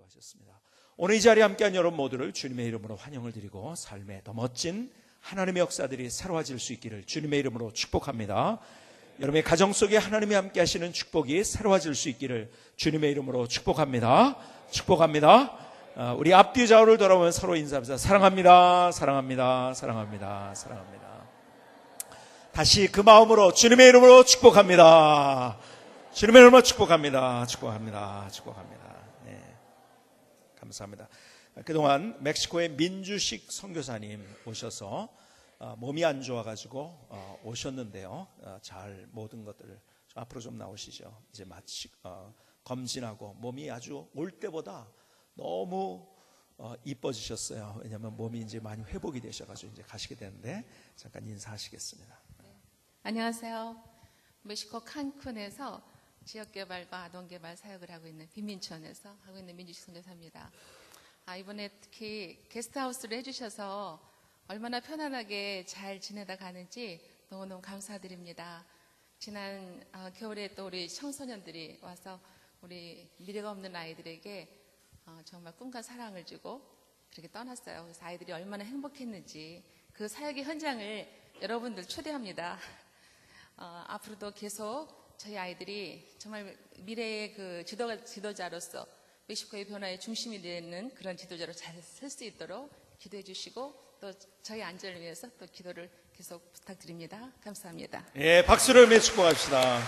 기도하셨습니다. 오늘 이 자리에 함께한 여러분 모두를 주님의 이름으로 환영을 드리고 삶의 더 멋진 하나님의 역사들이 새로워질 수 있기를 주님의 이름으로 축복합니다. 여러분의 가정 속에 하나님이 함께 하시는 축복이 새로워질 수 있기를 주님의 이름으로 축복합니다. 축복합니다. 우리 앞뒤 좌우를 돌아보면 서로 인사합니다. 사랑합니다. 사랑합니다. 사랑합니다. 사랑합니다. 다시 그 마음으로 주님의 이름으로 축복합니다. 주님의 이름으로 축복합니다. 축복합니다. 축복합니다. 네. 감사합니다. 그동안 멕시코의 민주식 선교사님 오셔서 몸이 안 좋아가지고 오셨는데요. 잘 모든 것들을 앞으로 좀 나오시죠. 이제 마치 검진하고 몸이 아주 올 때보다 너무 이뻐지셨어요. 왜냐하면 몸이 이제 많이 회복이 되셔가지고 이제 가시게 되는데 잠깐 인사하시겠습니다. 네. 안녕하세요. 멕시코 칸쿤에서 지역개발과 아동개발 사역을 하고 있는 빈민촌에서 하고 있는 민주식 선교사입니다. 이번에 특히 게스트하우스를 해주셔서 얼마나 편안하게 잘 지내다 가는지 너무너무 감사드립니다. 지난 겨울에 또 우리 청소년들이 와서 우리 미래가 없는 아이들에게 정말 꿈과 사랑을 주고 그렇게 떠났어요. 그래서 아이들이 얼마나 행복했는지 그 사역의 현장을 여러분들 초대합니다. 앞으로도 계속 저희 아이들이 정말 미래의 그 지도자로서 멕시코의 변화의 중심이 되는 그런 지도자로 잘 설 수 있도록 기도해 주시고 또 저희 안전을 위해서 또 기도를 계속 부탁드립니다. 감사합니다. 예, 박수로 임해 축복합시다.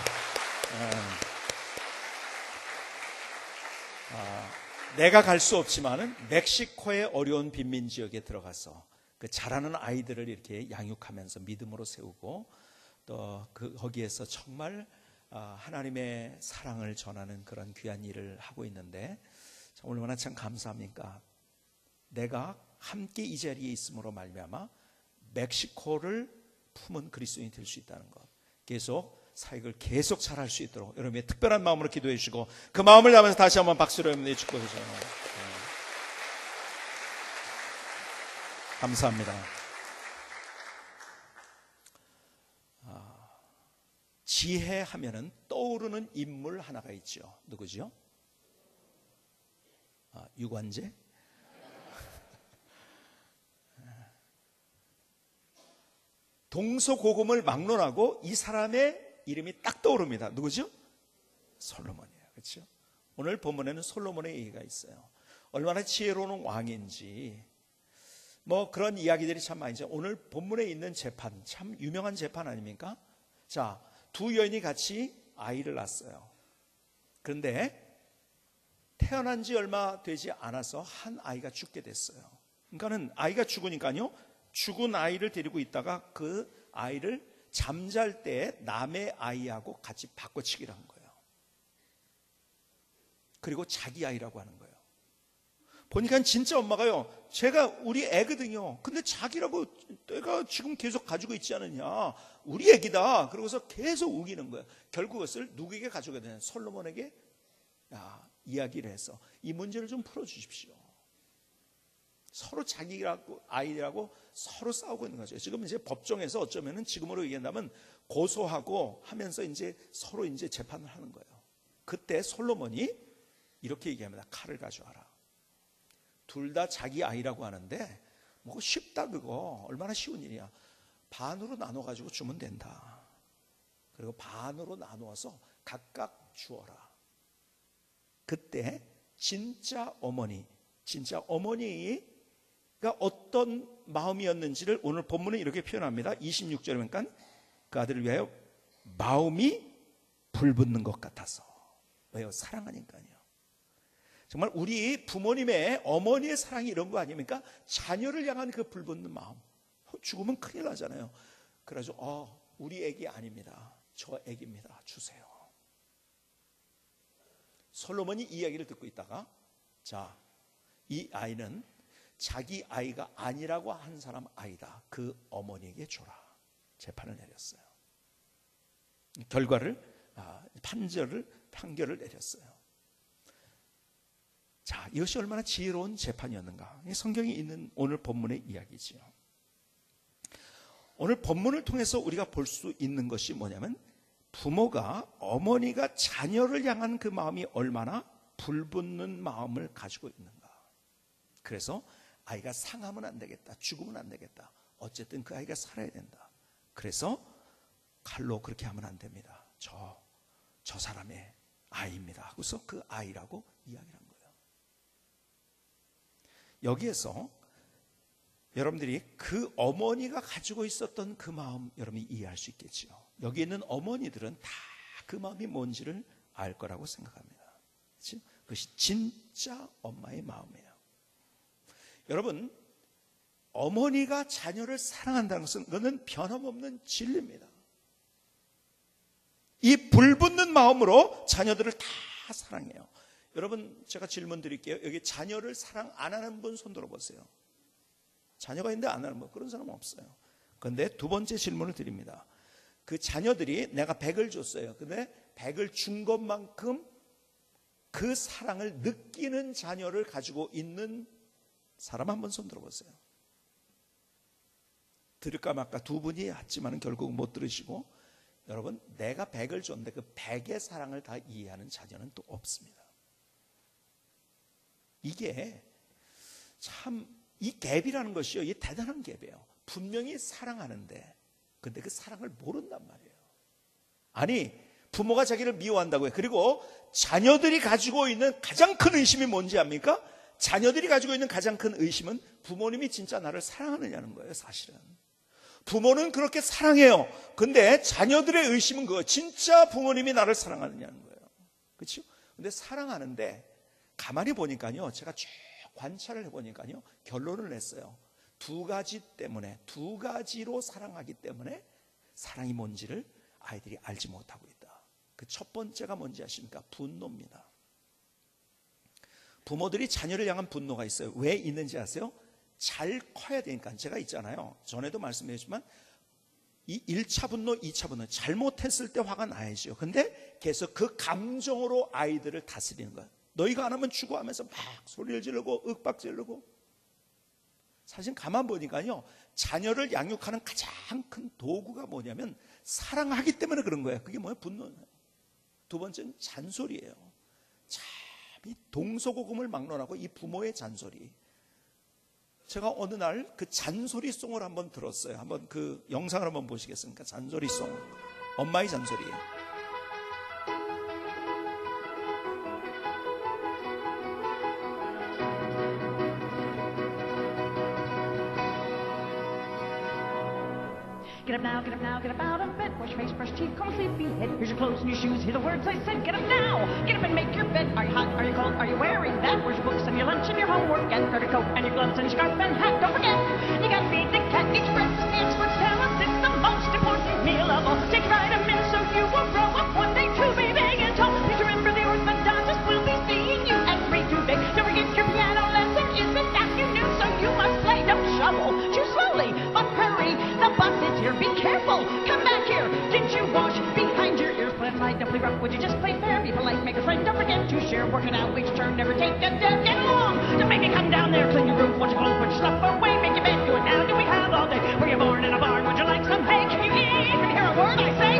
내가 갈 수 없지만은 멕시코의 어려운 빈민 지역에 들어가서 그 자라는 아이들을 이렇게 양육하면서 믿음으로 세우고 또 거기에서 정말 하나님의 사랑을 전하는 그런 귀한 일을 하고 있는데 얼마나 참 감사합니까? 내가 함께 이 자리에 있음으로 말미암아 멕시코를 품은 그리스도인이 될 수 있다는 것, 계속 사역을 계속 잘할 수 있도록 여러분의 특별한 마음으로 기도해 주시고 그 마음을 담아서 다시 한번 박수로 여러분의 축복해 주세요. 감사합니다. 지혜 하면은 떠오르는 인물 하나가 있죠. 누구죠? 유관재? 동서고금을 막론하고 이 사람의 이름이 딱 떠오릅니다. 누구죠? 솔로몬이에요. 그렇죠? 오늘 본문에는 솔로몬의 얘기가 있어요. 얼마나 지혜로운 왕인지 뭐 그런 이야기들이 참 많이 있죠. 오늘 본문에 있는 재판 참 유명한 재판 아닙니까? 자, 두 여인이 같이 아이를 낳았어요. 그런데 태어난 지 얼마 되지 않아서 한 아이가 죽게 됐어요. 그러니까는 아이가 죽으니까요, 죽은 아이를 데리고 있다가 그 아이를 잠잘 때 남의 아이하고 같이 바꿔치기를 한 거예요. 그리고 자기 아이라고 하는 거예요. 보니까 진짜 엄마가요, 제가 우리 애거든요. 근데 자기라고 내가 지금 계속 가지고 있지 않느냐, 우리 애기다. 그러고서 계속 우기는 거예요. 결국 그것을 누구에게 가져가야 되냐, 솔로몬에게 이야기를 해서 이 문제를 좀 풀어주십시오. 서로 자기라고 아이라고 서로 싸우고 있는 거죠. 지금 이제 법정에서 어쩌면은 지금으로 얘기한다면 고소하고 하면서 이제 서로 이제 재판을 하는 거예요. 그때 솔로몬이 이렇게 얘기합니다. 칼을 가져와라. 둘 다 자기 아이라고 하는데 뭐 쉽다, 그거 얼마나 쉬운 일이야. 반으로 나눠 가지고 주면 된다. 그리고 반으로 나누어서 각각 주어라. 그때 진짜 어머니가 어떤 마음이었는지를 오늘 본문은 이렇게 표현합니다. 26절에 보니까 그 아들을 위하여 마음이 불붙는 것 같아서. 왜요? 사랑하니까요. 정말 우리 부모님의 어머니의 사랑이 이런 거 아닙니까? 자녀를 향한 그 불붙는 마음. 죽으면 큰일 나잖아요. 그래가지고 우리 애기 아닙니다. 저 애기입니다. 주세요. 솔로몬이 이 이야기를 듣고 있다가 자, 이 아이는 자기 아이가 아니라고 한 사람 아이다. 그 어머니에게 줘라. 재판을 내렸어요. 판결을 내렸어요. 자, 이것이 얼마나 지혜로운 재판이었는가. 성경에 있는 오늘 본문의 이야기지요. 오늘 본문을 통해서 우리가 볼 수 있는 것이 뭐냐면, 부모가, 어머니가 자녀를 향한 그 마음이 얼마나 불붙는 마음을 가지고 있는가? 그래서 아이가 상하면 안 되겠다, 죽으면 안 되겠다, 어쨌든 그 아이가 살아야 된다. 그래서 칼로 그렇게 하면 안 됩니다. 저 사람의 아이입니다 하고서 그 아이라고 이야기를 한 거예요. 여기에서 여러분들이 그 어머니가 가지고 있었던 그 마음 여러분이 이해할 수 있겠지요. 여기 있는 어머니들은 다 그 마음이 뭔지를 알 거라고 생각합니다. 그렇죠? 그것이 진짜 엄마의 마음이에요. 여러분, 어머니가 자녀를 사랑한다는 것은 그거는 변함없는 진리입니다. 이 불붙는 마음으로 자녀들을 다 사랑해요. 여러분, 제가 질문 드릴게요. 여기 자녀를 사랑 안 하는 분 손 들어보세요. 자녀가 있는데 안 하는 분, 그런 사람은 없어요. 그런데 두 번째 질문을 드립니다. 그 자녀들이 내가 100을 줬어요. 근데 100을 준 것만큼 그 사랑을 느끼는 자녀를 가지고 있는 사람 한번 손 들어보세요. 들을까 말까 두 분이 했지만 결국 못 들으시고, 여러분, 내가 100을 줬는데 그 100의 사랑을 다 이해하는 자녀는 또 없습니다. 이게 참, 이 갭이라는 것이요, 이 대단한 갭이에요. 분명히 사랑하는데 근데 그 사랑을 모른단 말이에요. 아니, 부모가 자기를 미워한다고요. 그리고 자녀들이 가지고 있는 가장 큰 의심이 뭔지 압니까? 자녀들이 가지고 있는 가장 큰 의심은 부모님이 진짜 나를 사랑하느냐는 거예요. 사실은 부모는 그렇게 사랑해요. 근데 자녀들의 의심은 그거, 진짜 부모님이 나를 사랑하느냐는 거예요. 그렇죠? 근데 사랑하는데 가만히 보니까요, 제가 쭉 관찰을 해보니까요, 결론을 냈어요. 두 가지로 사랑하기 때문에 사랑이 뭔지를 아이들이 알지 못하고 있다. 그 첫 번째가 뭔지 아십니까? 분노입니다. 부모들이 자녀를 향한 분노가 있어요. 왜 있는지 아세요? 잘 커야 되니까. 제가 있잖아요, 전에도 말씀드렸지만 이 1차 분노, 2차 분노, 잘못했을 때 화가 나야죠. 근데 계속 그 감정으로 아이들을 다스리는 거예요. 너희가 안 하면 죽어 하면서 막 소리를 지르고 윽박 지르고. 사실 가만 보니까요, 자녀를 양육하는 가장 큰 도구가 뭐냐면 사랑하기 때문에 그런 거예요. 그게 뭐예요? 분노예요. 두 번째는 잔소리예요. 참, 이 동서고금을 막론하고 이 부모의 잔소리. 제가 어느 날 그 잔소리송을 한번 들었어요. 한번 그 영상을 한번 보시겠습니까? 잔소리송, 엄마의 잔소리. Get up now, get up now, get up out of bed. Wash your face, brush your teeth, comb a sleepy head. Here's your clothes and your shoes, hear the words I said. Get up now, get up and make your bed. Are you hot, are you cold, are you wearing that? Where's your books and your lunch and your homework? And grab your coat and your gloves and your scarf and hat. Don't forget, you gotta feed the cat. Each breakfast the experts tell us it's the most important meal of all. Take vitamins so you will grow up one day to be big and tall. Please remember the orthodontist will be seeing you at 3 today. Don't forget your piano lesson is this afternoon, so you must play. Don't shovel too slowly, but hurry. The bus is here, be careful. Come back here. Did you wash behind your ears? Play light, don't play rough. Would you just play fair? Be polite, make a friend. Don't forget to share. Work it out, each turn, never take a dead. Get along. Don't make me come down there. Clean your room, wash your clothes, put your stuff away. Make your bed, do it now. Do we have all day? Were you born in a barn? Would you like some hay? Can you even hear a word I say?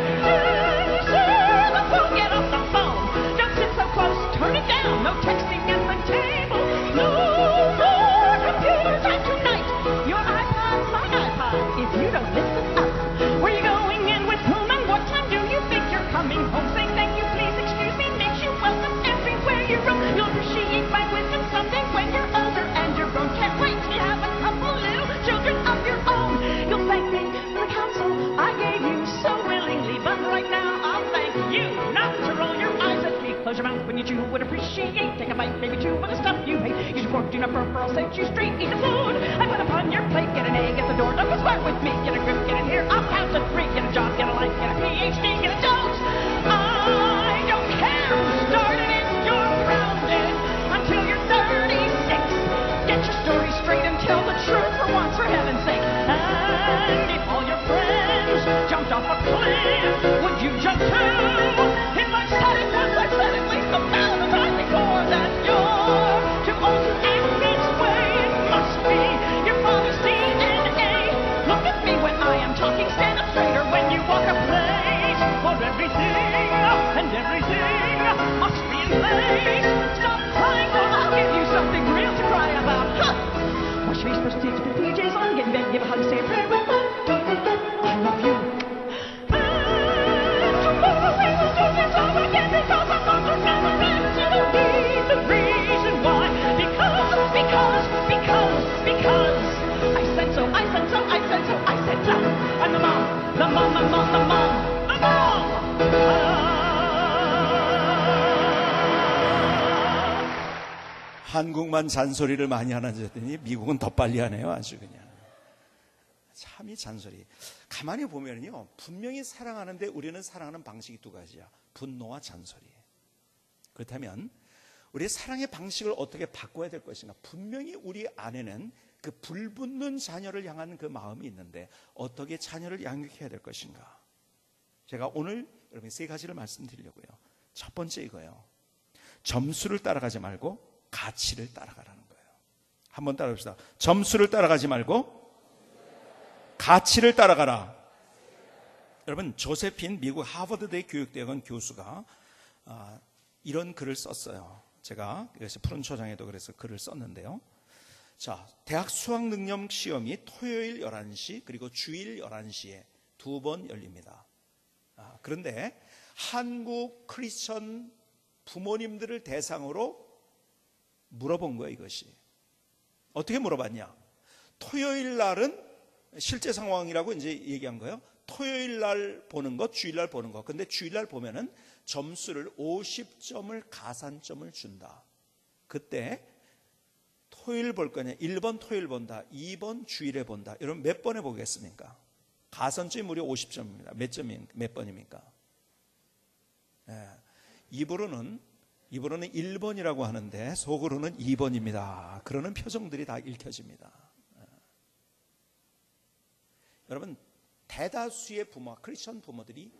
Sir, the phone, get off the phone. Don't sit so close, turn it down. No texting at the table. No more computer time tonight. Your iPod, my iPod. If you don't listen up, where you going and with whom and what time do you think you're coming home? Say thank you, please, excuse me, makes you welcome everywhere you roam. You'll appreciate my wisdom someday when you're older and you're grown. Can't wait till you have a couple little children of your own. You'll thank me for the counsel I gave you so willingly, but right now I'll thank you not to roll your eyes at me. Close your mouth when you chew, would appreciate. Take a bite, maybe two of the stuff you hate. Use your fork, do not burp, or I'll set you straight. Eat the food I put upon your plate. Get an egg at the door, don't get smart with me. Get a grip, get in here, I'll count to 3. Get a job, get a life, get a PhD, get a dose. I don't care who started it, you're grounded until you're 36. Get your story straight and tell the truth for once, for heaven's sake. And if all your friends jumped off a cliff, would you jump too? If I said it once, I said at least 1,000 times before that you're too old to act this way. It must be your father's DNA. Look at me when I am talking, stand up straighter when you walk a place. 한국만 잔소리를 많이 하나 했더니 미국은 더 빨리 하네요. 아주 그냥. 참이 잔소리. 가만히 보면요, 분명히 사랑하는데 우리는 사랑하는 방식이 두 가지야. 분노와 잔소리. 그렇다면 우리의 사랑의 방식을 어떻게 바꿔야 될 것인가? 분명히 우리 안에는 그 불붙는 자녀를 향한 그 마음이 있는데 어떻게 자녀를 양육해야 될 것인가? 제가 오늘 여러분 세 가지를 말씀드리려고요. 첫 번째 이거예요. 점수를 따라가지 말고 가치를 따라가라는 거예요. 한번 따라합시다. 점수를 따라가지 말고 가치를 따라가라. 여러분, 조세핀 미국 하버드대 교육대학원 교수가 이런 글을 썼어요. 제가 그래서 푸른 초장에도 그래서 글을 썼는데요. 자, 대학 수학능력 시험이 토요일 11시 그리고 주일 11시에 2번 열립니다. 그런데 한국 크리스천 부모님들을 대상으로 물어본 거예요. 이것이 어떻게 물어봤냐? 토요일 날은 실제 상황이라고 이제 얘기한 거예요. 토요일 날 보는 것, 주일 날 보는 것. 근데 주일 날 보면은 점수를 50점을 가산점을 준다. 그때 토요일 볼 거냐? 1번 토요일 본다. 2번 주일에 본다. 여러분 몇 번에 보겠습니까? 가산점이 무려 50점입니다. 몇 번입니까? 입으로는 1번이라고 하는데 속으로는 2번입니다. 그러는 표정들이 다 읽혀집니다. 여러분, 대다수의 부모, 크리스천 부모들이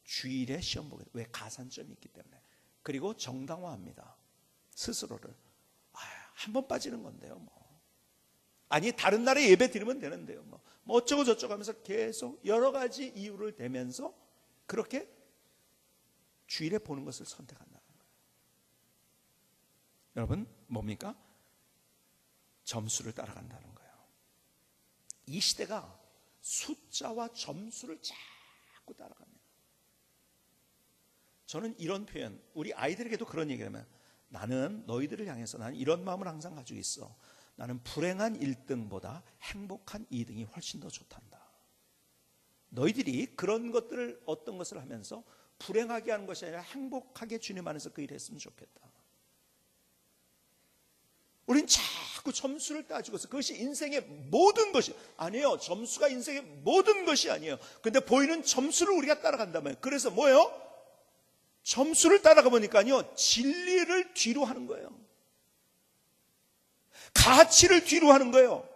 주일에 시험 보게 돼요. 왜? 가산점이 있기 때문에. 그리고 정당화합니다. 스스로를. 한 번 빠지는 건데요. 아니, 다른 날에 예배 드리면 되는데요. 뭐 어쩌고 저쩌고 하면서 계속 여러 가지 이유를 대면서 그렇게 주일에 보는 것을 선택한다는 거예요. 여러분, 뭡니까? 점수를 따라간다는 거예요. 이 시대가 숫자와 점수를 자꾸 따라갑니다. 저는 이런 표현, 우리 아이들에게도 그런 얘기를 하면 나는 너희들을 향해서 나는 이런 마음을 항상 가지고 있어. 나는 불행한 1등보다 행복한 2등이 훨씬 더 좋단다. 너희들이 그런 것들을 어떤 것을 하면서 불행하게 하는 것이 아니라 행복하게 주님 안에서 그 일을 했으면 좋겠다. 우린 자꾸 점수를 따지고서 그것이 인생의 모든 것이 아니에요. 점수가 인생의 모든 것이 아니에요. 근데 보이는 점수를 우리가 따라간다면 그래서 뭐예요? 점수를 따라가 보니까요, 진리를 뒤로 하는 거예요. 가치를 뒤로 하는 거예요.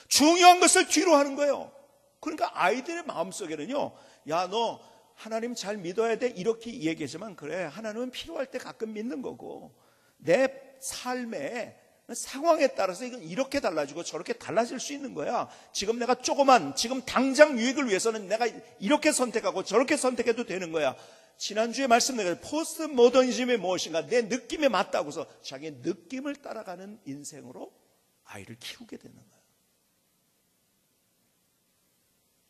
중요한 것을 뒤로 하는 거예요. 그러니까 아이들의 마음속에는요, 야, 너 하나님 잘 믿어야 돼 이렇게 얘기하지만 그래, 하나님은 필요할 때 가끔 믿는 거고 내 삶의 상황에 따라서 이건 이렇게 달라지고 저렇게 달라질 수 있는 거야. 지금 내가 지금 당장 유익을 위해서는 내가 이렇게 선택하고 저렇게 선택해도 되는 거야. 지난주에 말씀드린 포스트 모더니즘이 무엇인가, 내 느낌에 맞다고서 자기의 느낌을 따라가는 인생으로 아이를 키우게 되는 거예요.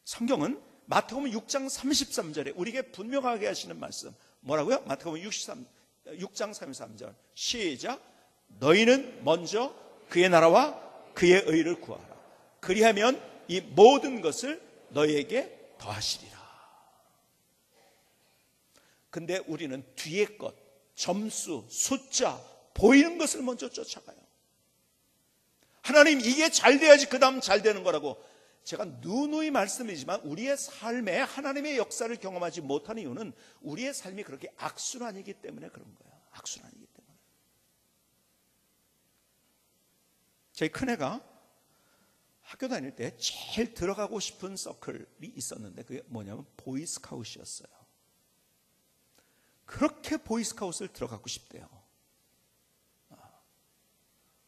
성경은 마태복음 6장 33절에 우리에게 분명하게 하시는 말씀 뭐라고요? 마태복음 6장 33절 시작. 너희는 먼저 그의 나라와 그의 의를 구하라. 그리하면 이 모든 것을 너희에게 더하시리라. 근데 우리는 뒤에 것, 점수, 숫자, 보이는 것을 먼저 쫓아가요. 하나님 이게 잘 돼야지 그 다음 잘 되는 거라고. 제가 누누이 말씀이지만 우리의 삶에 하나님의 역사를 경험하지 못하는 이유는 우리의 삶이 그렇게 악순환이기 때문에 그런 거예요. 악순환이기 때문에. 저희 큰애가 학교 다닐 때 제일 들어가고 싶은 서클이 있었는데 그게 뭐냐면 보이스카웃이었어요. 그렇게 보이스카웃을 들어가고 싶대요.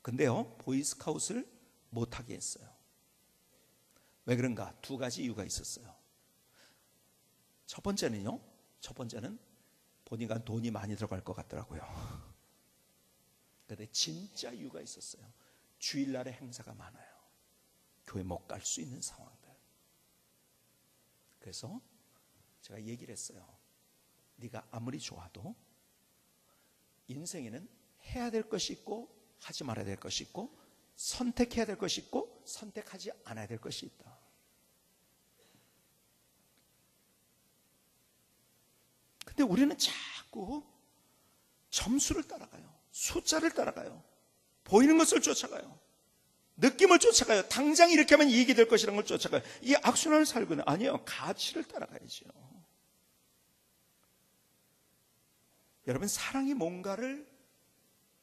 근데요, 보이스카웃을 못하게 했어요. 왜 그런가? 두 가지 이유가 있었어요. 첫 번째는 보니까 돈이 많이 들어갈 것 같더라고요. 근데 진짜 이유가 있었어요. 주일날에 행사가 많아요. 교회 못 갈 수 있는 상황들. 그래서 제가 얘기를 했어요. 네가 아무리 좋아도 인생에는 해야 될 것이 있고 하지 말아야 될 것이 있고 선택해야 될 것이 있고 선택하지 않아야 될 것이 있다. 근데 우리는 자꾸 점수를 따라가요. 숫자를 따라가요. 보이는 것을 쫓아가요. 느낌을 쫓아가요. 당장 이렇게 하면 이익이 될 것이라는 걸 쫓아가요. 이 악순환을 살고 있는, 아니에요. 가치를 따라가야죠. 여러분, 사랑이 뭔가를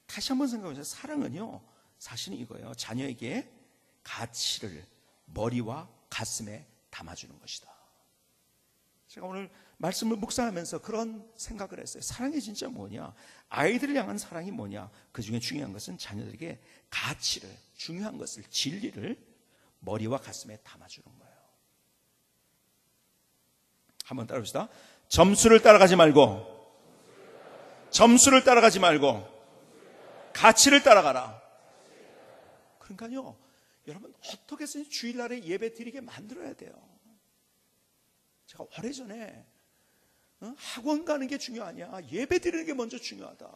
다시 한번 생각해보세요. 사랑은요, 사실은 이거예요. 자녀에게 가치를 머리와 가슴에 담아주는 것이다. 제가 오늘 말씀을 묵상하면서 그런 생각을 했어요. 사랑이 진짜 뭐냐? 아이들을 향한 사랑이 뭐냐? 그 중에 중요한 것은 자녀들에게 가치를, 중요한 것을, 진리를 머리와 가슴에 담아주는 거예요. 한번 따라합시다. 점수를 따라가지 말고 가치를 따라가라. 그러니까요, 여러분, 어떻게 해서 주일날에 예배 드리게 만들어야 돼요. 제가 오래전에 학원 가는 게 중요하냐, 예배 드리는 게 먼저 중요하다.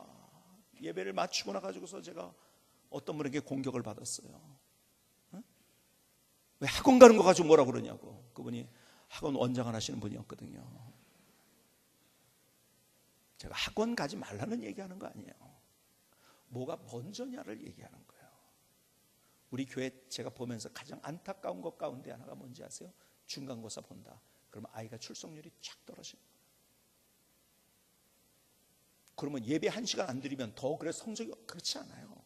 예배를 마치고 나가지고서 제가 어떤 분에게 공격을 받았어요. 왜 학원 가는 거 가지고 뭐라 그러냐고. 그분이 학원 원장을 하시는 분이었거든요. 제가 학원 가지 말라는 얘기하는 거 아니에요. 뭐가 먼저냐를 얘기하는 거예요. 우리 교회 제가 보면서 가장 안타까운 것 가운데 하나가 뭔지 아세요? 중간고사 본다. 그러면 아이가 출석률이 쫙 떨어지는 거예요. 그러면 예배 1시간 안 드리면 더 그래 성적이 그렇지 않아요.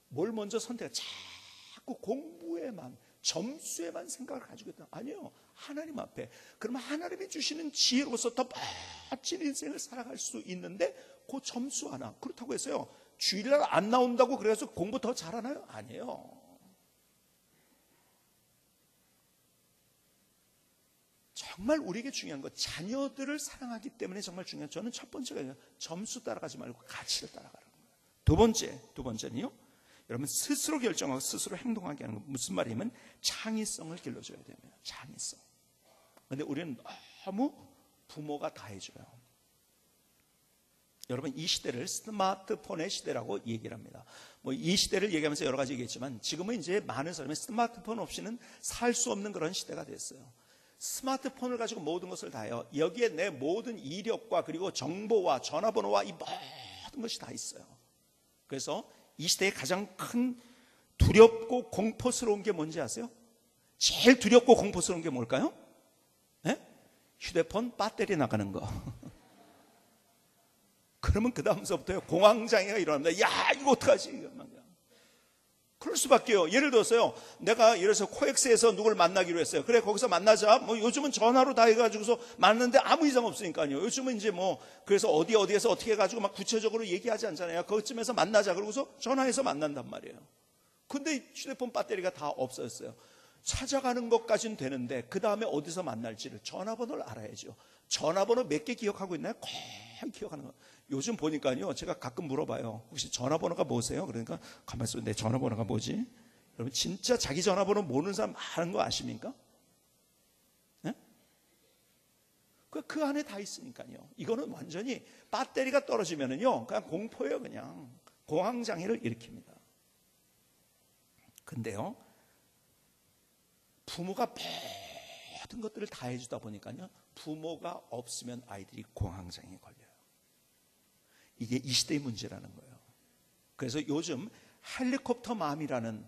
뭘 먼저 선택해? 자꾸 공부에만, 점수에만 생각을 가지고 있다. 아니에요. 하나님 앞에. 그러면 하나님이 주시는 지혜로서 더 멋진 인생을 살아갈 수 있는데 그 점수 하나. 그렇다고 해서요, 주일날 안 나온다고 그래서 공부 더 잘하나요? 아니에요. 정말 우리에게 중요한 것, 자녀들을 사랑하기 때문에 정말 중요한, 저는 첫 번째가 점수 따라가지 말고 가치를 따라가라는 거예요. 두 번째는요, 여러분, 스스로 결정하고 스스로 행동하게 하는 건 무슨 말이냐면 창의성을 길러줘야 됩니다. 창의성. 그런데 우리는 너무 부모가 다 해줘요. 여러분, 이 시대를 스마트폰의 시대라고 얘기를 합니다. 뭐 이 시대를 얘기하면서 여러 가지 얘기했지만 지금은 이제 많은 사람이 스마트폰 없이는 살 수 없는 그런 시대가 됐어요. 스마트폰을 가지고 모든 것을 다 해요. 여기에 내 모든 이력과 그리고 정보와 전화번호와 이 모든 것이 다 있어요. 그래서 이 시대의 가장 큰 두렵고 공포스러운 게 뭔지 아세요? 제일 두렵고 공포스러운 게 뭘까요? 네? 휴대폰 배터리 나가는 거. 그러면 그 다음서부터 공황장애가 일어납니다. 야, 이거 어떡하지? 그럴 수밖에요. 예를 들어서요, 내가 예를 들어서 코엑스에서 누굴 만나기로 했어요. 그래, 거기서 만나자. 뭐 요즘은 전화로 다 해가지고서 만났는데 아무 이상 없으니까요. 요즘은 이제 뭐 그래서 어디에서 어떻게 해가지고 막 구체적으로 얘기하지 않잖아요. 그쯤에서 만나자. 그러고서 전화해서 만난단 말이에요. 근데 휴대폰 배터리가 다 없어졌어요. 찾아가는 것까지는 되는데 그 다음에 어디서 만날지를 전화번호를 알아야죠. 전화번호 몇 개 기억하고 있나요? 거의 기억하는 거. 요즘 보니까요, 제가 가끔 물어봐요. 혹시 전화번호가 뭐세요? 그러니까 가만히 있어, 내 전화번호가 뭐지? 여러분, 진짜 자기 전화번호 모르는 사람 많은 거 아십니까? 네? 그 안에 다 있으니까요. 이거는 완전히 배터리가 떨어지면은요, 그냥 공포예요. 그냥 공황장애를 일으킵니다. 근데요, 부모가 모든 것들을 다 해주다 보니까요, 부모가 없으면 아이들이 공황장애에 걸려요. 이게 이 시대의 문제라는 거예요. 그래서 요즘 헬리콥터 맘이라는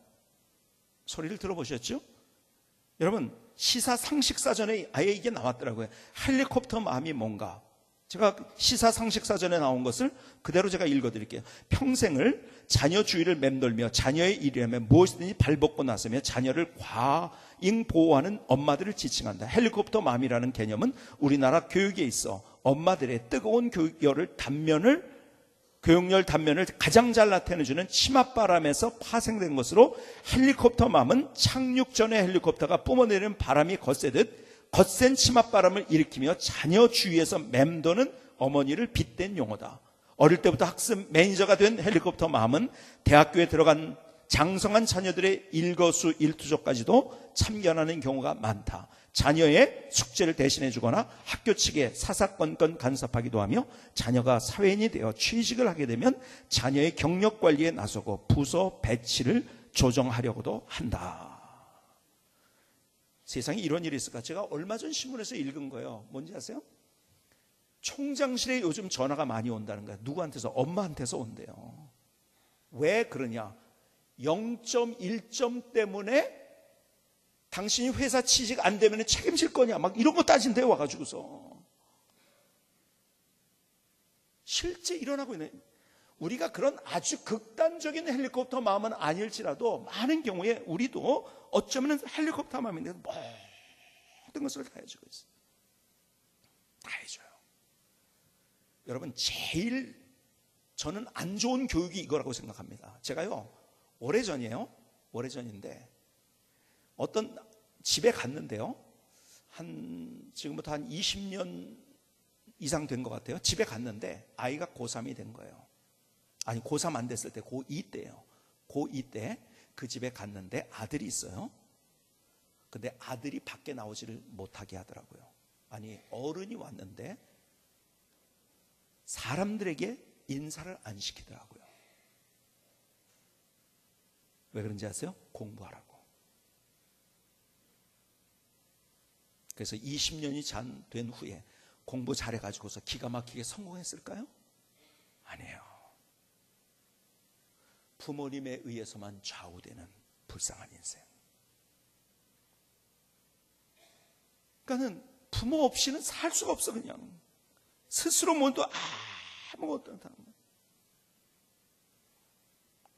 소리를 들어보셨죠? 여러분, 시사 상식 사전에 아예 이게 나왔더라고요. 헬리콥터 맘이 뭔가. 제가 시사 상식 사전에 나온 것을 그대로 제가 읽어드릴게요. 평생을 자녀 주위를 맴돌며 자녀의 일이라며 무엇이든지 발벗고 나서며 자녀를 과잉 보호하는 엄마들을 지칭한다. 헬리콥터 맘이라는 개념은 우리나라 교육에 있어 엄마들의 뜨거운 교육열 단면을 가장 잘 나타내주는 치맛바람에서 파생된 것으로, 헬리콥터 맘은 착륙 전에 헬리콥터가 뿜어내리는 바람이 거센 치맛바람을 일으키며 자녀 주위에서 맴도는 어머니를 빗댄 용어다. 어릴 때부터 학습 매니저가 된 헬리콥터 맘은 대학교에 들어간 장성한 자녀들의 일거수일투족까지도 참견하는 경우가 많다. 자녀의 숙제를 대신해 주거나 학교 측에 사사건건 간섭하기도 하며, 자녀가 사회인이 되어 취직을 하게 되면 자녀의 경력 관리에 나서고 부서 배치를 조정하려고도 한다. 세상에 이런 일이 있을까? 제가 얼마 전 신문에서 읽은 거예요. 뭔지 아세요? 총장실에 요즘 전화가 많이 온다는 거예요. 누구한테서? 엄마한테서 온대요. 왜 그러냐? 0.1점 때문에 당신이 회사 취직 안 되면 책임질 거냐 막 이런 거 따진대요. 와가지고서 실제 일어나고 있는, 우리가 그런 아주 극단적인 헬리콥터 마음은 아닐지라도 많은 경우에 우리도 어쩌면 헬리콥터 마음인데 모든 것을 다 해주고 있어요. 다 해줘요. 여러분, 제일 저는 안 좋은 교육이 이거라고 생각합니다. 제가요, 오래전인데 어떤 집에 갔는데요, 지금부터 한 20년 이상 된 것 같아요. 집에 갔는데 아이가 고3이 된 거예요. 아니, 고3 안 됐을 때 고2 때예요. 고2 때 그 집에 갔는데 아들이 있어요. 근데 아들이 밖에 나오지를 못하게 하더라고요. 아니, 어른이 왔는데 사람들에게 인사를 안 시키더라고요. 왜 그런지 아세요? 공부하라고. 그래서 20년이 된 후에 공부 잘해가지고서 기가 막히게 성공했을까요? 아니에요. 부모님에 의해서만 좌우되는 불쌍한 인생. 그러니까는 부모 없이는 살 수가 없어. 그냥 스스로 뭔도 아무것도 못하는 거예요.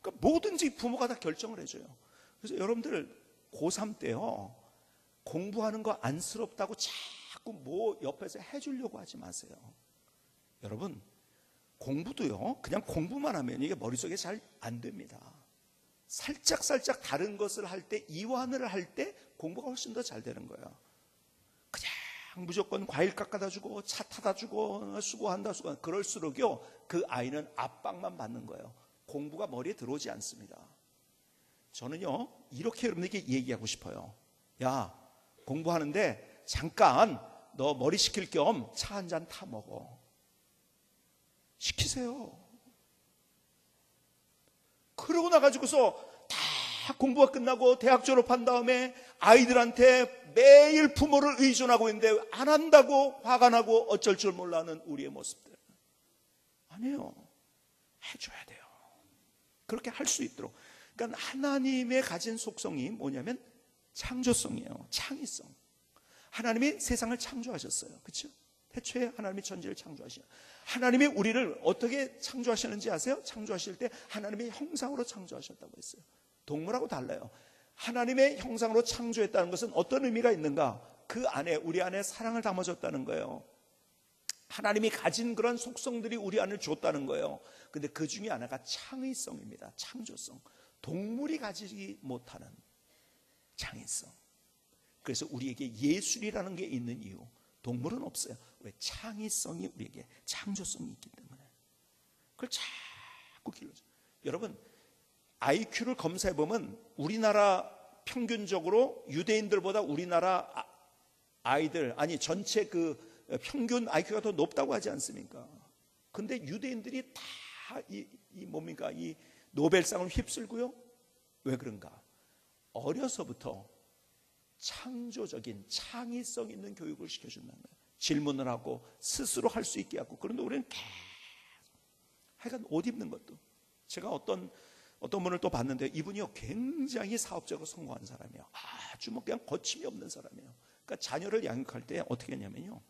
그러니까 뭐든지 부모가 다 결정을 해줘요. 그래서 여러분들 고3 때요, 공부하는 거 안쓰럽다고 자꾸 뭐 옆에서 해주려고 하지 마세요. 여러분, 공부도요, 그냥 공부만 하면 이게 머릿속에 잘 안 됩니다. 살짝 다른 것을 할 때, 이완을 할 때 공부가 훨씬 더 잘 되는 거예요. 그냥 무조건 과일 깎아다 주고 차 타다 주고 수고한다 그럴수록요, 그 아이는 압박만 받는 거예요. 공부가 머리에 들어오지 않습니다. 저는요, 이렇게 여러분에게 얘기하고 싶어요. 야, 공부하는데 잠깐 너 머리 식힐 겸 차 한 잔 타 먹어. 시키세요. 그러고 나가지고서 다 공부가 끝나고 대학 졸업한 다음에 아이들한테 매일 부모를 의존하고 있는데 안 한다고 화가 나고 어쩔 줄 몰라 하는 우리의 모습들. 아니에요. 해줘야 돼요. 그렇게 할 수 있도록. 그러니까 하나님의 가진 속성이 뭐냐면 창조성이에요. 창의성. 하나님이 세상을 창조하셨어요. 그렇죠? 태초에 하나님이 천지를 창조하시죠. 하나님이 우리를 어떻게 창조하셨는지 아세요? 창조하실 때 하나님의 형상으로 창조하셨다고 했어요. 동물하고 달라요. 하나님의 형상으로 창조했다는 것은 어떤 의미가 있는가? 그 안에, 우리 안에 사랑을 담아줬다는 거예요. 하나님이 가진 그런 속성들이 우리 안을 줬다는 거예요. 근데 그 중에 하나가 창의성입니다. 창조성. 동물이 가지지 못하는 창의성. 그래서 우리에게 예술이라는 게 있는 이유, 동물은 없어요. 왜? 창의성이 우리에게, 창조성이 있기 때문에. 그걸 자꾸 길러줘요. 여러분, IQ를 검사해보면 우리나라 평균적으로 유대인들보다 우리나라 아이들, 아니 전체 그 평균 IQ가 더 높다고 하지 않습니까? 근데 유대인들이 다 뭡니까? 이 노벨상을 휩쓸고요. 왜 그런가? 어려서부터 창조적인, 창의성 있는 교육을 시켜준다는 거예요. 질문을 하고 스스로 할 수 있게 하고. 그런데 우리는 계속, 하여간 옷 입는 것도, 제가 어떤 분을 또 봤는데 이분이요, 굉장히 사업적으로 성공한 사람이에요. 아주 뭐 그냥 거침이 없는 사람이에요. 그러니까 자녀를 양육할 때 어떻게 했냐면요,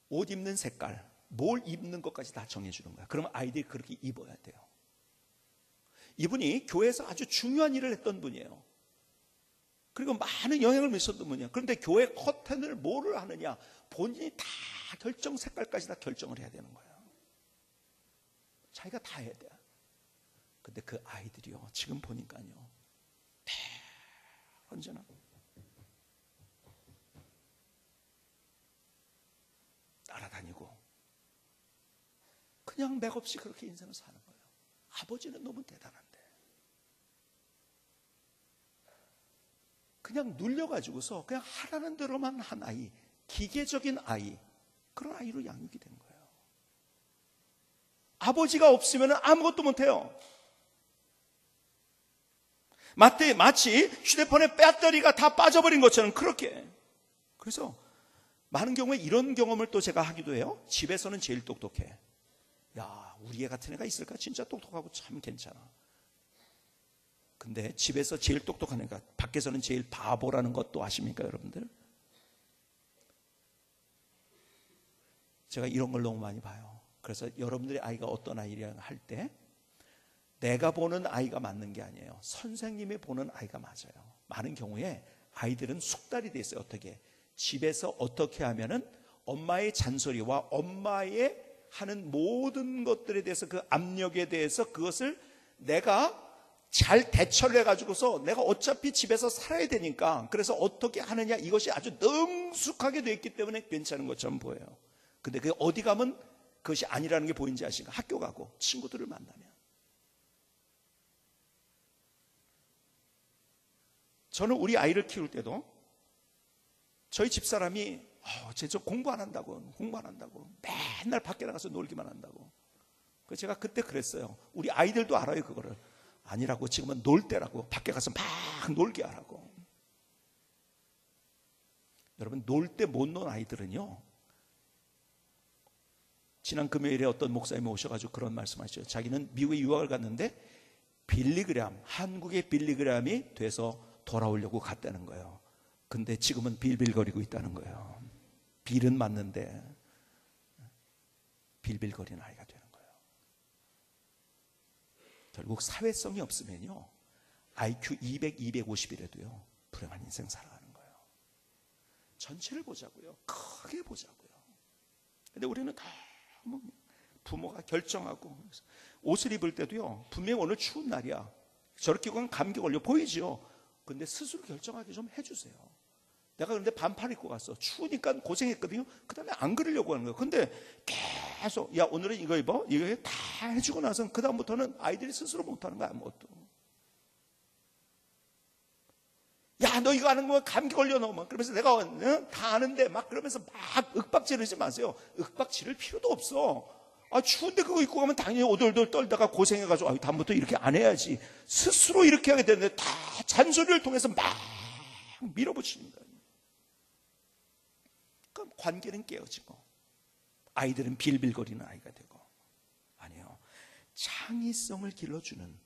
옷 입는 색깔, 뭘 입는 것까지 다 정해주는 거야. 그러면 아이들이 그렇게 입어야 돼요. 이분이 교회에서 아주 중요한 일을 했던 분이에요. 그리고 많은 영향을 미쳤던 분이에요. 그런데 교회 커튼을 뭐를 하느냐, 본인이 다 결정, 색깔까지 다 결정을 해야 되는 거예요. 자기가 다 해야 돼요. 근데 그 아이들이요, 지금 보니까요, 언제나 따라다니고 그냥 맥없이 그렇게 인생을 사는 거예요. 아버지는 너무 대단한데 그냥 눌려가지고서 그냥 하라는 대로만 한 아이, 기계적인 아이, 그런 아이로 양육이 된 거예요. 아버지가 없으면 아무것도 못해요. 마치 휴대폰의 배터리가 다 빠져버린 것처럼 그렇게. 그래서 많은 경우에 이런 경험을 또 제가 하기도 해요. 집에서는 제일 똑똑해. 야, 우리 애 같은 애가 있을까? 진짜 똑똑하고 참 괜찮아. 근데 집에서 제일 똑똑한 애가 밖에서는 제일 바보라는 것도 아십니까, 여러분들? 제가 이런 걸 너무 많이 봐요. 그래서 여러분들의 아이가 어떤 아이랑 할 때 내가 보는 아이가 맞는 게 아니에요. 선생님이 보는 아이가 맞아요. 많은 경우에 아이들은 숙달이 돼 있어요. 어떻게? 집에서 어떻게 하면은 엄마의 잔소리와 엄마의 하는 모든 것들에 대해서 그 압력에 대해서 그것을 내가 잘 대처를 해가지고서 내가 어차피 집에서 살아야 되니까 그래서 어떻게 하느냐 이것이 아주 능숙하게 되어 있기 때문에 괜찮은 것처럼 보여요. 근데 그게 어디 가면 그것이 아니라는 게 보이는지 아십니까? 학교 가고 친구들을 만나면. 저는 우리 아이를 키울 때도 저희 집사람이 저 공부 안 한다고 맨날 밖에 나가서 놀기만 한다고. 그래서 제가 그때 그랬어요. 우리 아이들도 알아요 그거를. 아니라고, 지금은 놀 때라고. 밖에 가서 막 놀게 하라고. 여러분, 놀 때 못 논 아이들은요, 지난 금요일에 어떤 목사님이 오셔가지고 그런 말씀하셨죠. 자기는 미국에 유학을 갔는데 빌리그램, 한국의 빌리그램이 돼서 돌아오려고 갔다는 거예요. 근데 지금은 빌빌거리고 있다는 거예요. 빌은 맞는데 빌빌거리는 아이가 되는 거예요. 결국 사회성이 없으면요, IQ 200, 250이라도요 불행한 인생 살아가는 거예요. 전체를 보자고요. 크게 보자고요. 근데 우리는 너무 부모가 결정하고, 옷을 입을 때도요, 분명히 오늘 추운 날이야, 저렇게 입으면 감기 걸려 보이죠. 근데 스스로 결정하게 좀 해주세요. 내가 그런데 반팔 입고 갔어. 추우니까 고생했거든요. 그 다음에 안 그러려고 하는 거예요. 근데 계속 야 오늘은 이거 입어, 이거 다 해주고 나서 그 다음부터는 아이들이 스스로 못하는 거야. 아무것도. 야 너 이거 하는 거 감기 걸려 너. 그러면서 내가 다 아는데 막 그러면서 막 윽박 지르지 마세요. 윽박 지를 필요도 없어. 추운데 그거 입고 가면 당연히 오돌돌 떨다가 고생해가지고 다음부터 이렇게 안 해야지. 스스로 이렇게 하게 되는데 다 잔소리를 통해서 막 밀어붙입니다. 그럼 관계는 깨어지고 아이들은 빌빌거리는 아이가 되고. 아니요, 창의성을 길러주는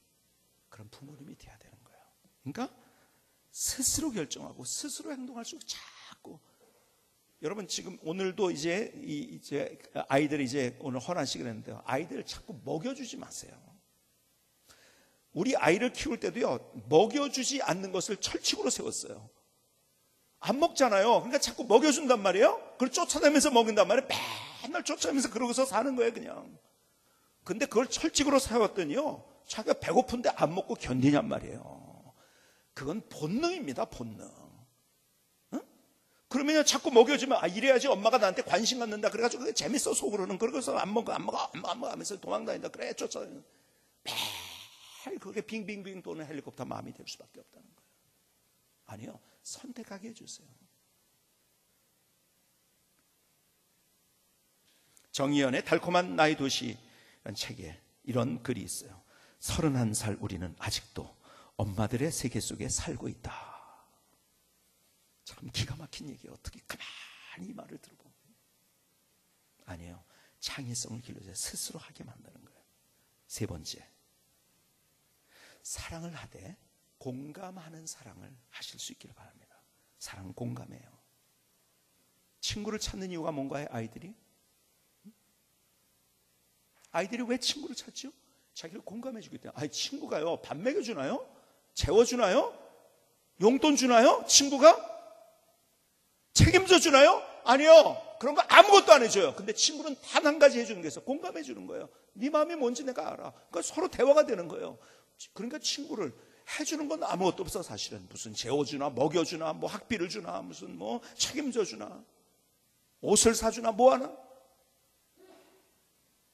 그런 부모님이 돼야 되는 거예요. 그러니까 스스로 결정하고 스스로 행동할 수 있고. 자꾸 여러분, 지금 오늘도 이제 아이들이 이제 오늘 헌안식을 했는데요, 아이들을 자꾸 먹여주지 마세요. 우리 아이를 키울 때도요, 먹여주지 않는 것을 철칙으로 세웠어요. 안 먹잖아요. 그러니까 자꾸 먹여준단 말이에요. 그걸 쫓아다니면서 먹인단 말이에요. 맨날 쫓아다니면서 그러고서 사는 거예요, 그냥. 근데 그걸 철칙으로 세웠더니요, 자기가 배고픈데 안 먹고 견디냔 말이에요. 그건 본능입니다, 본능. 그러면 자꾸 먹여주면 이래야지 엄마가 나한테 관심 갖는다. 그래가지고 그게 재밌어 속으로는. 그러고서 안 먹어 하면서 도망다닌다. 그래 쫓아다니는. 매일 그게 빙빙빙 도는 헬리콥터 마음이 될 수밖에 없다는 거예요. 아니요, 선택하게 해주세요. 정의연의 달콤한 나의 도시라는 책에 이런 글이 있어요. 31살 우리는 아직도 엄마들의 세계 속에 살고 있다. 참 기가 막힌 얘기예요. 어떻게 가만히 이 말을 들어보면. 아니에요, 창의성을 길러서 스스로 하게 만드는 거예요. 세 번째, 사랑을 하되 공감하는 사랑을 하실 수 있기를 바랍니다. 사랑은 공감해요. 친구를 찾는 이유가 뭔가요? 아이들이 왜 친구를 찾죠? 자기를 공감해 주기 때문에. 친구가요, 밥 먹여주나요? 재워주나요? 용돈 주나요? 친구가? 책임져 주나요? 아니요. 그런 거 아무것도 안 해줘요. 근데 친구는 단 한 가지 해주는 게 있어요. 공감해 주는 거예요. 네 마음이 뭔지 내가 알아. 그러니까 서로 대화가 되는 거예요. 그러니까 친구를 해주는 건 아무것도 없어. 사실은 무슨 재워주나 먹여주나 뭐 학비를 주나 무슨 뭐 책임져 주나 옷을 사주나 뭐 하나.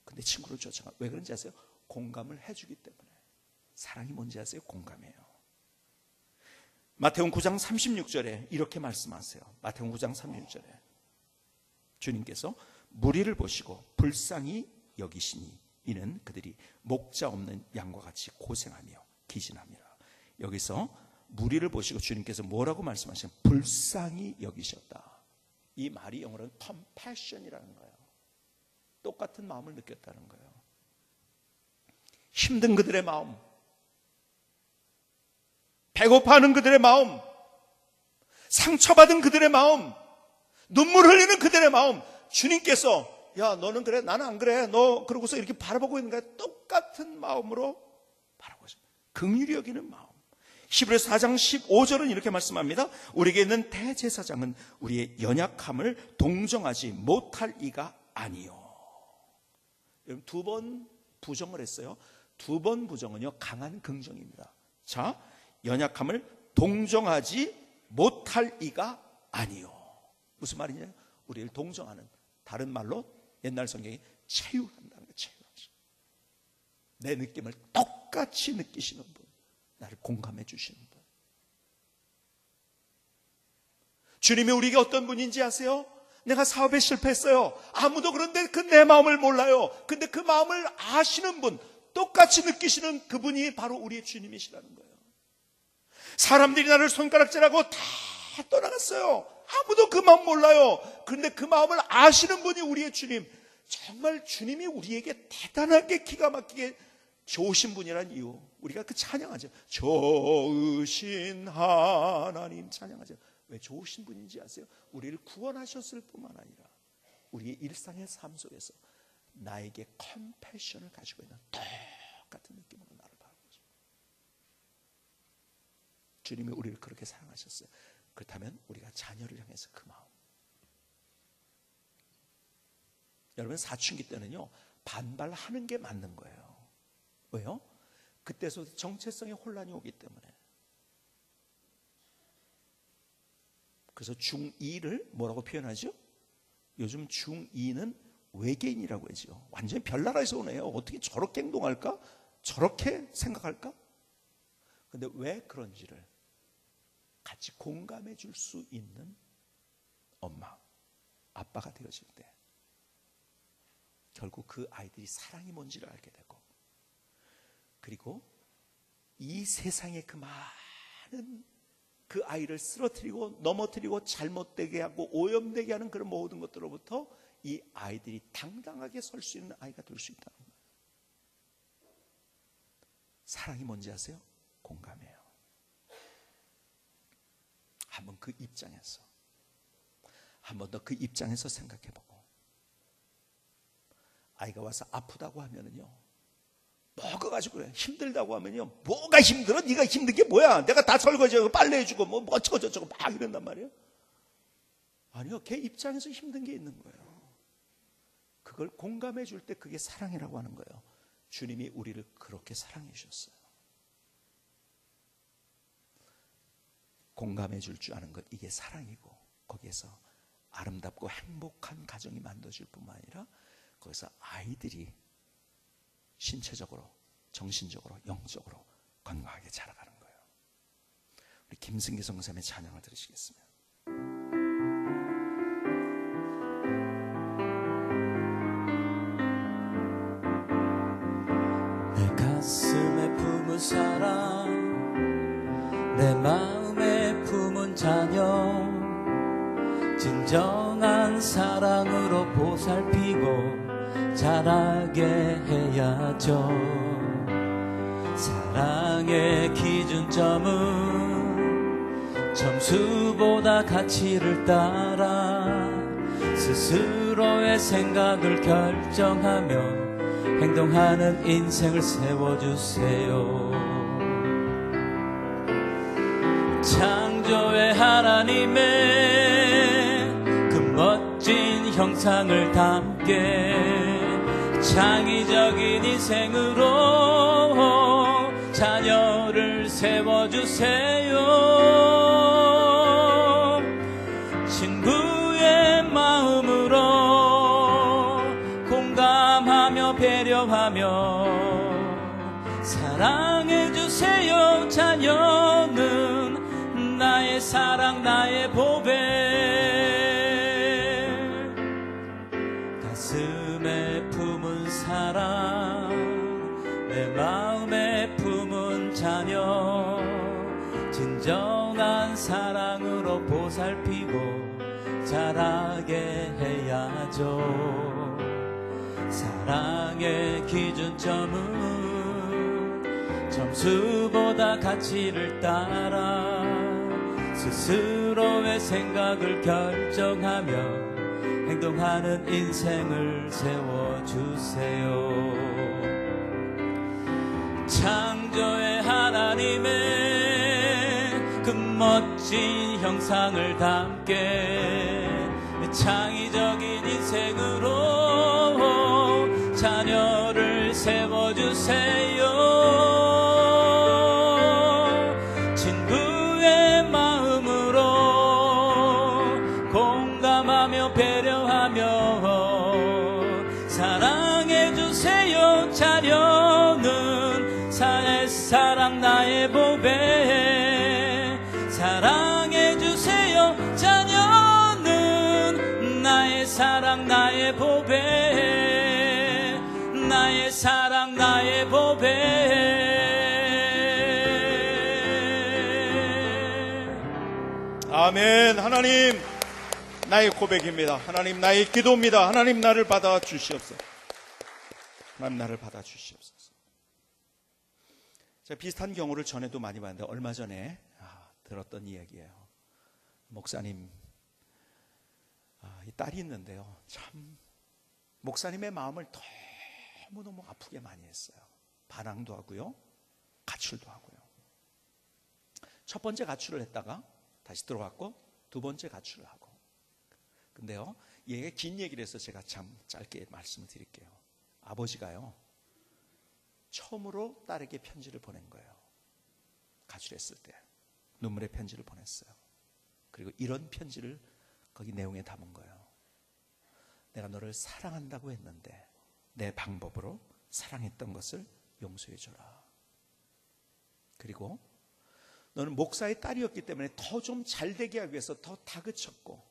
근데 친구를 쫓아가. 왜 그런지 아세요? 공감을 해주기 때문에. 사랑이 뭔지 아세요? 공감해요. 마태복음 9장 36절에 이렇게 말씀하세요. 마태복음 9장 36절에 주님께서 무리를 보시고 불쌍히 여기시니 이는 그들이 목자 없는 양과 같이 고생하며 기진함이라. 여기서 무리를 보시고 주님께서 뭐라고 말씀하시냐면 불쌍히 여기셨다. 이 말이 영어로는 compassion이라는 거예요. 똑같은 마음을 느꼈다는 거예요. 힘든 그들의 마음, 배고파하는 그들의 마음, 상처받은 그들의 마음, 눈물 흘리는 그들의 마음, 주님께서 야 너는 그래 나는 안 그래 너 그러고서 이렇게 바라보고 있는 거야. 똑같은 마음으로 바라보고 있습니다. 긍휼히 여기는 마음. 히브리서 4장 15절은 이렇게 말씀합니다. 우리에게 있는 대제사장은 우리의 연약함을 동정하지 못할 이가 아니요. 여러분 두 번 부정을 했어요. 두 번 부정은요 강한 긍정입니다. 자, 연약함을 동정하지 못할 이가 아니요. 무슨 말이냐? 우리를 동정하는, 다른 말로 옛날 성경이 체유한다는 거예요. 체유하시. 내 느낌을 똑같이 느끼시는 분, 나를 공감해 주시는 분. 주님이 우리에게 어떤 분인지 아세요? 내가 사업에 실패했어요. 아무도 그런데 그 내 마음을 몰라요. 근데 그 마음을 아시는 분, 똑같이 느끼시는 그분이 바로 우리의 주님이시라는 거예요. 사람들이 나를 손가락질하고 다 떠나갔어요. 아무도 그 마음 몰라요. 그런데 그 마음을 아시는 분이 우리의 주님. 정말 주님이 우리에게 대단하게 기가 막히게 좋으신 분이란 이유, 우리가 그 찬양하죠. 좋으신 하나님 찬양하죠. 왜 좋으신 분인지 아세요? 우리를 구원하셨을 뿐만 아니라 우리의 일상의 삶 속에서 나에게 컴패션을 가지고 있는 똑같은 느낌으로 나를 바라보고 있습니다. 주님이 우리를 그렇게 사랑하셨어요. 그렇다면 우리가 자녀를 향해서 그 마음. 여러분 사춘기 때는요 반발하는 게 맞는 거예요. 왜요? 그때서 정체성의 혼란이 오기 때문에. 그래서 중2를 뭐라고 표현하죠? 요즘 중2는 외계인이라고 하죠. 완전히 별나라에서 오네요. 어떻게 저렇게 행동할까? 저렇게 생각할까? 근데 왜 그런지를 같이 공감해 줄 수 있는 엄마, 아빠가 되어질 때 결국 그 아이들이 사랑이 뭔지를 알게 되고, 그리고 이 세상의 그 많은 그 아이를 쓰러뜨리고 넘어뜨리고 잘못되게 하고 오염되게 하는 그런 모든 것들로부터 이 아이들이 당당하게 설 수 있는 아이가 될 수 있다는 거예요. 사랑이 뭔지 아세요? 공감해요. 한번 그 입장에서, 한 번 더 그 입장에서 생각해보고, 아이가 와서 아프다고 하면은요, 뭐가 가지고 그래? 힘들다고 하면요, 뭐가 힘들어? 네가 힘든 게 뭐야? 내가 다 설거지하고 빨래해주고 뭐 어쩌고 저쩌고 막 이런단 말이에요. 아니요, 걔 입장에서 힘든 게 있는 거예요. 그걸 공감해 줄 때 그게 사랑이라고 하는 거예요. 주님이 우리를 그렇게 사랑해 주셨어요. 공감해 줄 줄 아는 것, 이게 사랑이고, 거기에서 아름답고 행복한 가정이 만들어질 뿐만 아니라 거기서 아이들이 신체적으로, 정신적으로, 영적으로 건강하게 자라가는 거예요. 우리 김승기 성사님의 찬양을 들으시겠습니다. 내 가슴에 품은 사랑, 내 마음에 품은 자녀, 진정한 사랑으로 보살피고 자라게 해야죠. 사랑의 기준점은 점수보다 가치를 따라 스스로의 생각을 결정하며 행동하는 인생을 세워주세요. 창조의 하나님의 그 멋진 형상을 담게 창의적인 인생으로 자녀를 세워주세요. 친구의 마음으로 공감하며 배려하며 사랑해주세요. 자녀는 나의 사랑, 나의 보배. 가슴에 품은 사랑, 내 마음에 품은 자녀, 진정한 사랑으로 보살피고 자라게 해야죠. 사랑의 기준점은 점수보다 가치를 따라 스스로의 생각을 결정하며 행동하는 인생을 세워주세요. 창조의 하나님의 그 멋진 형상을 담게 창의적인 인생으로 자녀를 세워주세요. 친구의 마음으로 공감하며 배려하며 사랑해주세요. 자녀는 사랑 나의 보배. 사랑해주세요. 자녀는 나의 사랑 나의 보배. 나의 사랑 나의 보배. 아멘. 하나님, 나의 고백입니다. 하나님, 나의 기도입니다. 하나님, 나를 받아 주시옵소서. 하나님, 나를 받아 주시옵소서. 제가 비슷한 경우를 전에도 많이 봤는데 얼마 전에 들었던 이야기예요. 목사님, 이 딸이 있는데요, 참 목사님의 마음을 너무너무 아프게 많이 했어요. 반항도 하고요, 가출도 하고요. 첫 번째 가출을 했다가 다시 들어갔고, 두 번째 가출을 하고. 근데요, 얘가 긴 얘기를 해서 제가 참 짧게 말씀을 드릴게요. 아버지가요, 처음으로 딸에게 편지를 보낸 거예요. 가출했을 때 눈물의 편지를 보냈어요. 그리고 이런 편지를 거기 내용에 담은 거예요. 내가 너를 사랑한다고 했는데 내 방법으로 사랑했던 것을 용서해줘라. 그리고 너는 목사의 딸이었기 때문에 더 좀 잘되게 하기 위해서 더 다그쳤고,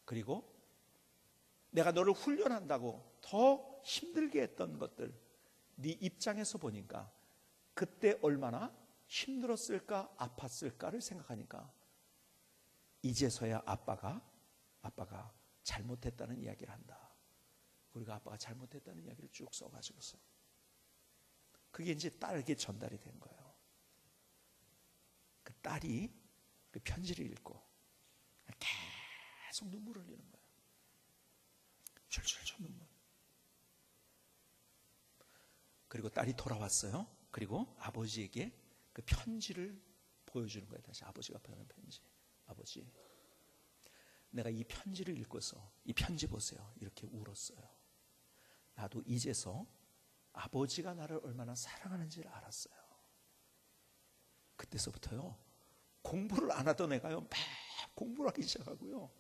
그리고 내가 너를 훈련한다고 더 힘들게 했던 것들, 네 입장에서 보니까 그때 얼마나 힘들었을까, 아팠을까를 생각하니까 이제서야 아빠가 잘못했다는 이야기를 한다. 그리고 아빠가 잘못했다는 이야기를 쭉 써가지고서 그게 이제 딸에게 전달이 된 거예요. 그 딸이 그 편지를 읽고 계속 눈물을 흘리는 거예요. 줄줄줄 눈물. 그리고 딸이 돌아왔어요. 그리고 아버지에게 그 편지를 보여주는 거예요. 다시 아버지가 보내는 편지. 아버지, 내가 이 편지를 읽고서 이 편지 보세요. 이렇게 울었어요. 나도 이제서 아버지가 나를 얼마나 사랑하는지를 알았어요. 그때서부터요, 공부를 안 하던 애가요, 막 공부를 하기 시작하고요,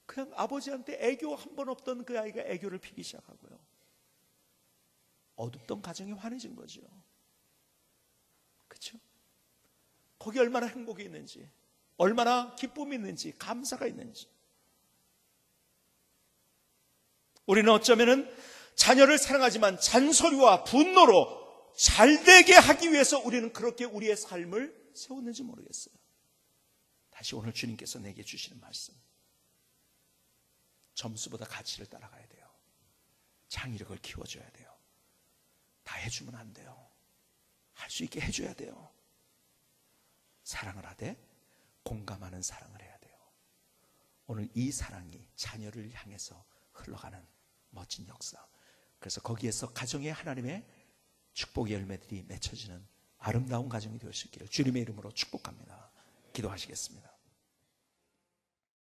그냥 아버지한테 애교 한 번 없던 그 아이가 애교를 피기 시작하고요, 어둡던 가정이 환해진 거죠. 그렇죠? 거기 얼마나 행복이 있는지, 얼마나 기쁨이 있는지, 감사가 있는지. 우리는 어쩌면은 자녀를 사랑하지만 잔소리와 분노로 잘되게 하기 위해서 우리는 그렇게 우리의 삶을 세웠는지 모르겠어요. 다시 오늘 주님께서 내게 주시는 말씀, 점수보다 가치를 따라가야 돼요. 창의력을 키워줘야 돼요. 다 해주면 안 돼요. 할 수 있게 해줘야 돼요. 사랑을 하되 공감하는 사랑을 해야 돼요. 오늘 이 사랑이 자녀를 향해서 흘러가는 멋진 역사, 그래서 거기에서 가정에 하나님의 축복의 열매들이 맺혀지는 아름다운 가정이 되실 수 있기를 주님의 이름으로 축복합니다. 기도하시겠습니다.